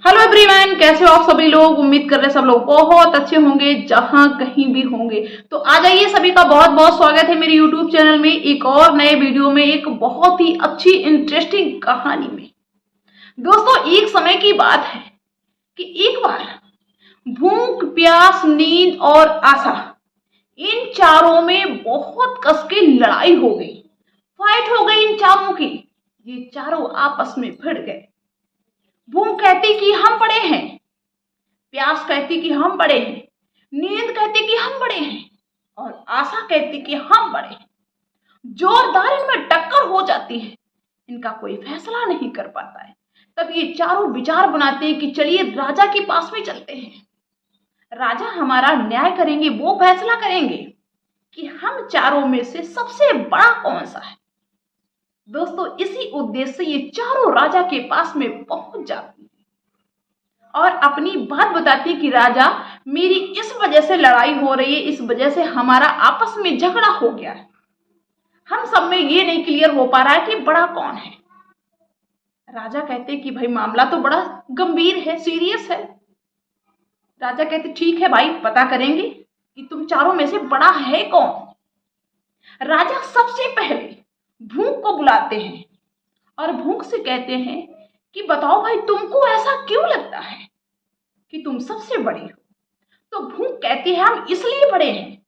Hello everyone, कैसे हो आप सभी लोग। उम्मीद कर रहे हैं सब लोग बहुत अच्छे होंगे जहां कहीं भी होंगे। तो आ जाइए, सभी का बहुत बहुत स्वागत है मेरे यूट्यूब चैनल में एक और नए वीडियो में, एक बहुत ही अच्छी इंटरेस्टिंग कहानी में। दोस्तों, एक समय की बात है कि एक बार भूख, प्यास, नींद और आशा, इन चारों में बहुत कस की लड़ाई हो गई। फाइट हो गई इन चारों की। ये चारों आपस में भिड़ गए। भूख कहती कि हम बड़े हैं, प्यास कहती कि हम बड़े हैं, नींद कहती कि हम बड़े हैं, और आशा कहती कि हम बड़े हैं। जोरदार इनमें टक्कर हो जाती है। इनका कोई फैसला नहीं कर पाता है। तब ये चारों विचार बनाते हैं कि चलिए राजा के पास में चलते हैं। राजा हमारा न्याय करेंगे, वो फैसला करेंगे कि हम चारों में से सबसे बड़ा कौन सा है। दोस्तों, इसी उद्देश्य से ये चारों राजा के पास में पहुंच जाती है और अपनी बात बताती कि राजा, मेरी इस वजह से लड़ाई हो रही है, इस वजह से हमारा आपस में झगड़ा हो गया है। हम सब में ये नहीं क्लियर हो पा रहा है कि बड़ा कौन है। राजा कहते कि भाई मामला तो बड़ा गंभीर है, सीरियस है। राजा कहते ठीक है भाई, पता करेंगे कि तुम चारों में से बड़ा है कौन। राजा सबसे पहले भूख को बुलाते हैं और भूख से कहते हैं कि बताओ भाई, तुमको ऐसा क्यों लगता है कि तुम सबसे बड़ी हो। तो भूख कहती है हम इसलिए बड़े हैं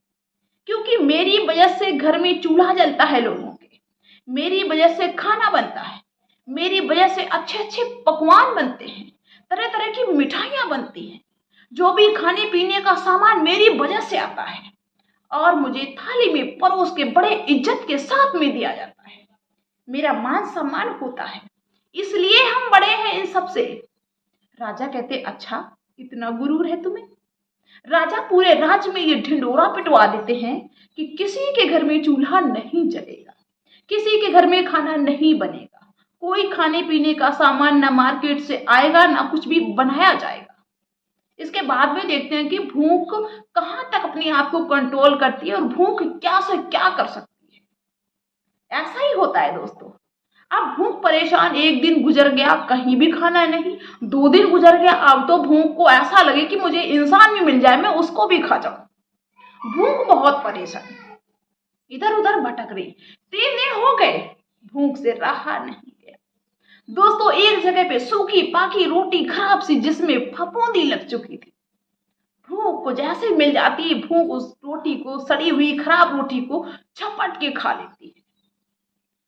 क्योंकि मेरी वजह से घर में चूल्हा जलता है लोगों के, मेरी वजह से खाना बनता है, मेरी वजह से अच्छे अच्छे पकवान बनते हैं, तरह तरह की मिठाइयां बनती हैं। जो भी खाने पीने का सामान मेरी वजह से आता है और मुझे थाली में परोस के बड़े इज्जत के साथ में दिया जाता है। मेरा मान सम्मान होता है, इसलिए हम बड़े हैं इन सबसे। राजा कहते अच्छा, इतना गुरूर है तुम्हें। राजा पूरे राज्य में ये ढिंडोरा पिटवा देते हैं कि किसी के घर में चूल्हा नहीं जलेगा, किसी के घर में खाना नहीं बनेगा, कोई खाने पीने का सामान ना मार्केट से आएगा, ना कुछ भी बनाया जाएगा। इसके बाद में देखते हैं कि भूख कहां तक अपने आप को कंट्रोल करती है और भूख क्या से क्या कर सकती है। ऐसा ही होता है दोस्तों। अब भूख परेशान, एक दिन गुजर गया, कहीं भी खाना नहीं। 2 दिन गुजर गया, अब तो भूख को ऐसा लगे कि मुझे इंसान भी मिल जाए, मैं उसको भी खा जाऊं। भूख बहुत परेशान, इधर उधर भटक रही। 3 दिन हो गए, भूख से रहा नहीं गया। दोस्तों, एक जगह पे सूखी पाकी रोटी खराब सी, जिसमें फफूंदी लग चुकी थी। भूख को जैसे मिल जाती है, भूख उस रोटी को, सड़ी हुई खराब रोटी को झपट के खा लेती है।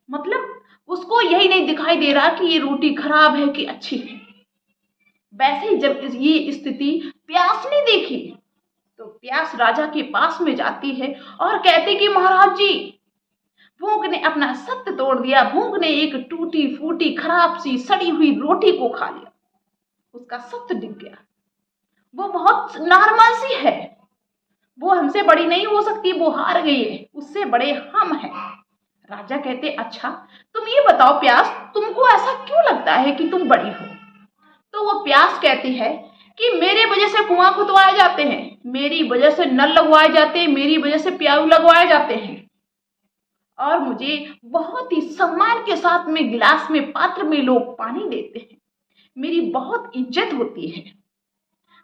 मतलब उसको यही नहीं दिखाई दे रहा कि ये रोटी खराब है कि अच्छी है। वैसे ही जब ये स्थिति प्यास ने देखी तो प्यास राजा के पास में जाती है और कहती कि महाराज जी, भूख ने अपना सत्य तोड़ दिया। भूख ने एक टूटी फूटी खराब सी सड़ी हुई रोटी को खा लिया, उसका सत्य दिख गया। वो बहुत नॉर्मल सी है, वो हमसे बड़ी नहीं हो सकती, वो हार गई है, उससे बड़े हम हैं। राजा कहते अच्छा, तुम ये बताओ प्यास, तुमको ऐसा क्यों लगता है कि तुम बड़ी हो। तो वो प्यास कहती है कि मेरे वजह से कुआं खुदवाए जाते हैं, मेरी वजह से नल लगवाए जाते हैं, मेरी वजह से प्याऊ लगवाए जाते हैं, और मुझे बहुत ही सम्मान के साथ में गिलास में, पात्र में लोग पानी देते हैं, मेरी बहुत इज्जत होती है।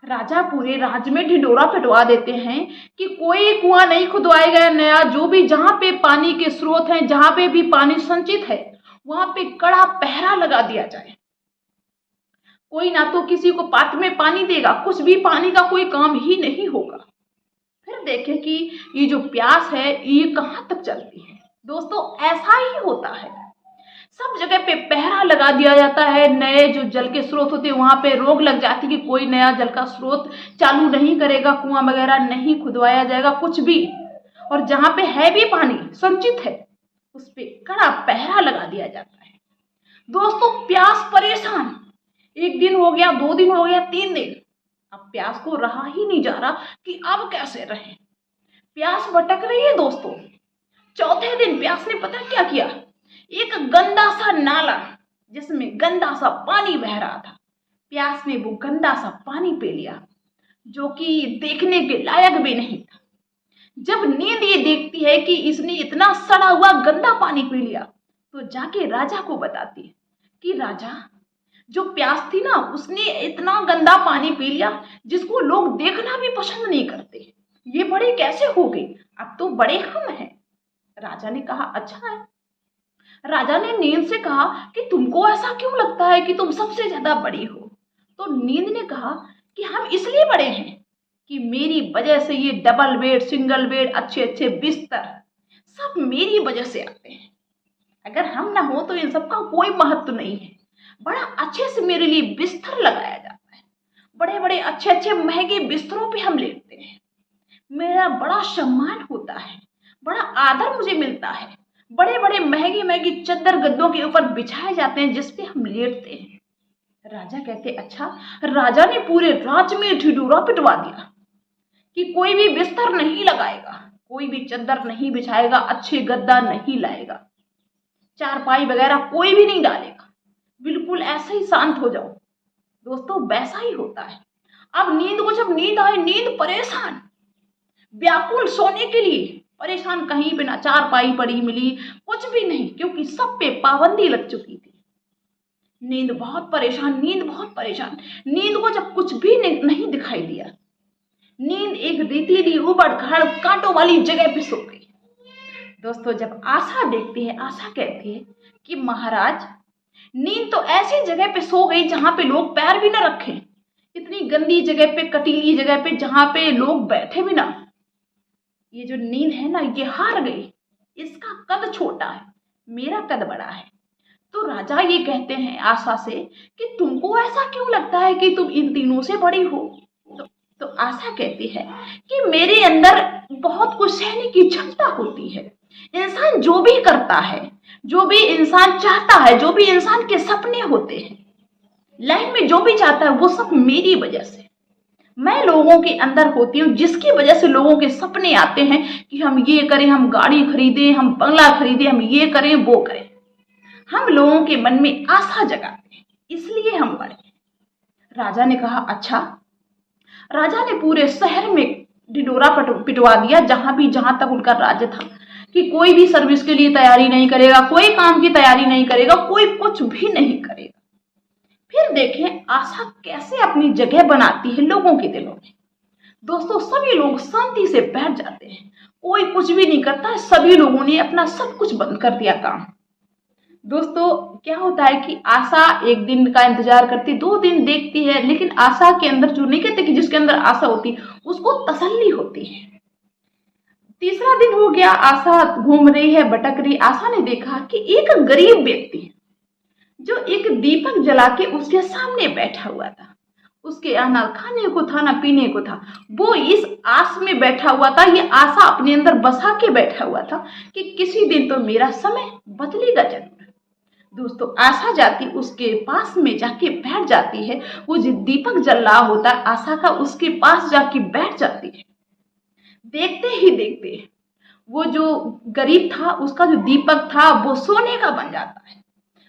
राजा पूरे राज्य में ढिंडोरा पिटवा देते हैं कि कोई कुआं नहीं खुदवाया गया नया। जो भी, जहां पे पानी के स्रोत हैं, जहां पे भी पानी संचित है, वहां पे कड़ा पहरा लगा दिया जाए। कोई ना तो किसी को पात्र में पानी देगा, कुछ भी पानी का कोई काम ही नहीं होगा। फिर देखें कि ये जो प्यास है ये कहां तक चलती है। दोस्तों, ऐसा ही होता है, सब जगह पे पहरा लगा दिया जाता है। नए जो जल के स्रोत होते हैं वहां पे रोक लग जाती है कि कोई नया जल का स्रोत चालू नहीं करेगा, कुआं वगैरह नहीं खुदवाया जाएगा, कुछ भी। और जहां पे है भी पानी संचित है, उस पे कड़ा पहरा लगा दिया जाता है। दोस्तों, प्यास परेशान, 1 दिन हो गया, 2 दिन हो गया, 3 दिन, अब प्यास को रहा ही नहीं जा रहा कि अब कैसे रहे। प्यास भटक रही है दोस्तों। चौथे दिन प्यास ने पता क्या किया, एक गंदा सा नाला जिसमें गंदा सा पानी बह रहा था, प्यास ने वो गंदा सा पानी पी लिया, जो कि देखने के लायक भी नहीं था। जब नींद ये देखती है कि इसने इतना सड़ा हुआ गंदा पानी पी लिया, तो जाके राजा को बताती है कि राजा, जो प्यास थी ना, उसने इतना गंदा पानी पी लिया जिसको लोग देखना भी पसंद नहीं करते। ये बड़े कैसे हो गए, अब तो बड़े हम हैं। राजा ने कहा अच्छा है। राजा ने नींद से कहा कि तुमको ऐसा क्यों लगता है कि तुम सबसे ज्यादा बड़ी हो? तो नींद ने कहा कि हम इसलिए बड़े हैं कि मेरी वजह से ये डबल बेड, सिंगल बेड, अच्छे अच्छे बिस्तर सब मेरी वजह से आते हैं। अगर हम ना हो तो इन सब का कोई महत्व नहीं है। बड़ा अच्छे से मेरे लिए बिस्तर लगाया जाता है, बड़े बड़े अच्छे अच्छे महंगे बिस्तरों पे हम लेटते हैं, मेरा बड़ा सम्मान होता है, बड़ा आदर मुझे मिलता है, बड़े बड़े महंगे महंगे चद्दर गद्दों के ऊपर बिछाए जाते हैं जिस पे हम लेटते हैं। राजा कहते अच्छा। राजा ने पूरे राज्य में ढिढोरा पिटवा दिया कि कोई भी बिस्तर नहीं लगाएगा, कोई भी चद्दर नहीं बिछाएगा, अच्छे गद्दा नहीं लाएगा, चारपाई वगैरह कोई भी नहीं डालेगा, बिल्कुल ऐसे ही शांत हो जाओ। दोस्तों वैसा ही होता है। अब नींद को जब नींद आए, नींद परेशान, व्याकुल, सोने के लिए परेशान, कहीं पे ना चारपाई पड़ी मिली, कुछ भी नहीं, क्योंकि सब पे पाबंदी लग चुकी थी। नींद बहुत परेशान, नींद बहुत परेशान। नींद को जब कुछ भी नहीं दिखाई दिया, नींद एक रेतीली उबड़ खाबड़ कांटों वाली जगह पे सो गई। दोस्तों जब आशा देखती है, आशा कहती है कि महाराज नींद तो ऐसी जगह पे सो गई जहां पे लोग पैर भी ना रखें, इतनी गंदी जगह पे, कटीली जगह पे जहां पे लोग बैठे भी ना। ये जो नींद है ना, ये हार गई, इसका कद छोटा है, मेरा कद बड़ा है। तो राजा ये कहते हैं आशा से कि तुमको ऐसा क्यों लगता है कि तुम इन तीनों से बड़ी हो? तो आशा कहती है कि मेरे अंदर बहुत कुछ सहने की क्षमता होती है। इंसान जो भी करता है, जो भी इंसान चाहता है, जो भी इंसान के सपने होते हैं, लाइफ में जो भी चाहता है, वो सब मेरी वजह से, मैं लोगों के अंदर होती हूँ, जिसकी वजह से लोगों के सपने आते हैं कि हम ये करें, हम गाड़ी खरीदें, हम बंगला खरीदें, हम ये करें, वो करें। हम लोगों के मन में आशा जगाते हैं, इसलिए हम बड़े। राजा ने कहा अच्छा। राजा ने पूरे शहर में ढिढोरा पिटवा दिया, जहां तक उनका राज्य था, कि कोई भी सर्विस के लिए तैयारी नहीं करेगा, कोई काम की तैयारी नहीं करेगा, कोई कुछ भी नहीं करेगा। फिर देखें आशा कैसे अपनी जगह बनाती है लोगों के दिलों में। दोस्तों सभी लोग शांति से बैठ जाते हैं, कोई कुछ भी नहीं करता है, सभी लोगों ने अपना सब कुछ बंद कर दिया काम। दोस्तों क्या होता है कि आशा एक दिन का इंतजार करती, 2 दिन देखती है, लेकिन आशा के अंदर, जो नहीं कहते कि जिसके अंदर आशा होती उसको तसल्ली होती है। तीसरा दिन हो गया, आशा घूम रही है, भटक रही। आशा ने देखा कि एक गरीब व्यक्ति जो एक दीपक जला के उसके सामने बैठा हुआ था, उसके यहाँ ना खाने को था ना पीने को था, वो इस आस में बैठा हुआ था, ये आशा अपने अंदर बसा के बैठा हुआ था कि किसी दिन तो मेरा समय बदलेगा जरूर। दोस्तों आशा जाती उसके पास में जाके बैठ जाती है, वो जो दीपक जल रहा होता है आशा का, उसके पास जाके बैठ जाती है। देखते ही देखते वो जो गरीब था, उसका जो दीपक था वो सोने का बन जाता है,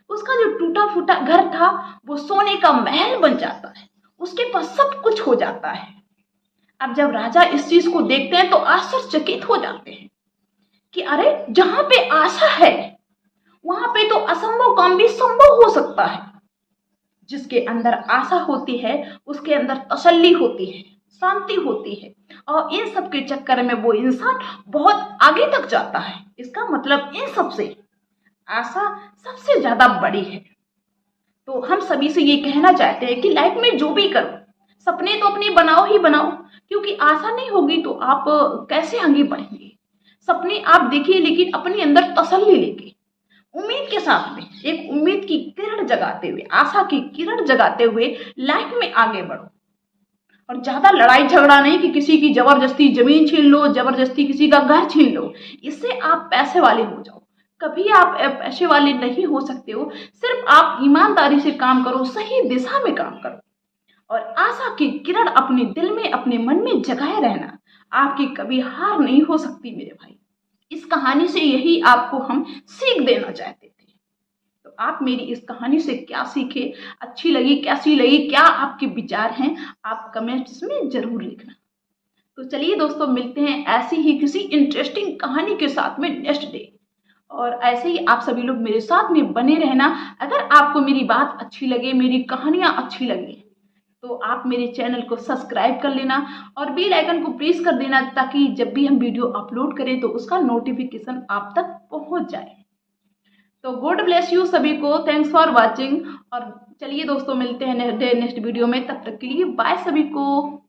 उसका जो टूटा फूटा घर था वो सोने का महल बन जाता है, उसके पास सब कुछ हो जाता है। अब जब राजा इस चीज को देखते हैं तो आश्चर्यचकित हो जाते हैं कि अरे जहां पे आशा है वहां पे तो असंभव काम भी संभव हो सकता है। जिसके अंदर आशा होती है उसके अंदर तसल्ली होती है, शांति होती है, और इन सब के चक्कर में वो इंसान बहुत आगे तक जाता है। इसका मतलब इन सब से आशा सबसे ज्यादा बड़ी है। तो हम सभी से ये कहना चाहते हैं कि लाइफ में जो भी करो, सपने तो अपने बनाओ ही बनाओ, क्योंकि आशा नहीं होगी तो आप कैसे आगे बढ़ेंगे। सपने आप देखिए, लेकिन अपने अंदर तसल्ली लेके, उम्मीद के साथ में, एक उम्मीद की किरण जगाते हुए, आशा की किरण जगाते हुए लाइफ में आगे बढ़ो। और ज्यादा लड़ाई झगड़ा नहीं कि किसी की जबरदस्ती जमीन छीन लो, जबरदस्ती किसी का घर छीन लो, इससे आप पैसे वाले हो जाओ। कभी आप पैसे वाले नहीं हो सकते हो। सिर्फ आप ईमानदारी से काम करो, सही दिशा में काम करो, और आशा की किरण अपने दिल में, अपने मन में जगाए रहना। आपकी कभी हार नहीं हो सकती मेरे भाई। इस कहानी से यही आपको हम सीख देना चाहते थे। तो आप मेरी इस कहानी से क्या सीखे, अच्छी लगी, कैसी लगी, क्या आपके विचार हैं, आप कमेंट्स में जरूर लिखना। तो चलिए दोस्तों, मिलते हैं ऐसी ही किसी इंटरेस्टिंग कहानी के साथ में नेक्स्ट डे। और ऐसे ही आप सभी लोग मेरे साथ में बने रहना। अगर आपको मेरी बात अच्छी लगे, मेरी कहानियां अच्छी लगे, तो आप मेरे चैनल को सब्सक्राइब कर लेना और बेल आइकन को प्रेस कर देना, ताकि जब भी हम वीडियो अपलोड करें तो उसका नोटिफिकेशन आप तक पहुंच जाए। तो गॉड ब्लेस यू सभी को, थैंक्स फॉर वॉचिंग। और चलिए दोस्तों, मिलते हैं नेक्स्ट वीडियो में, तब तक के लिए बाय सभी को।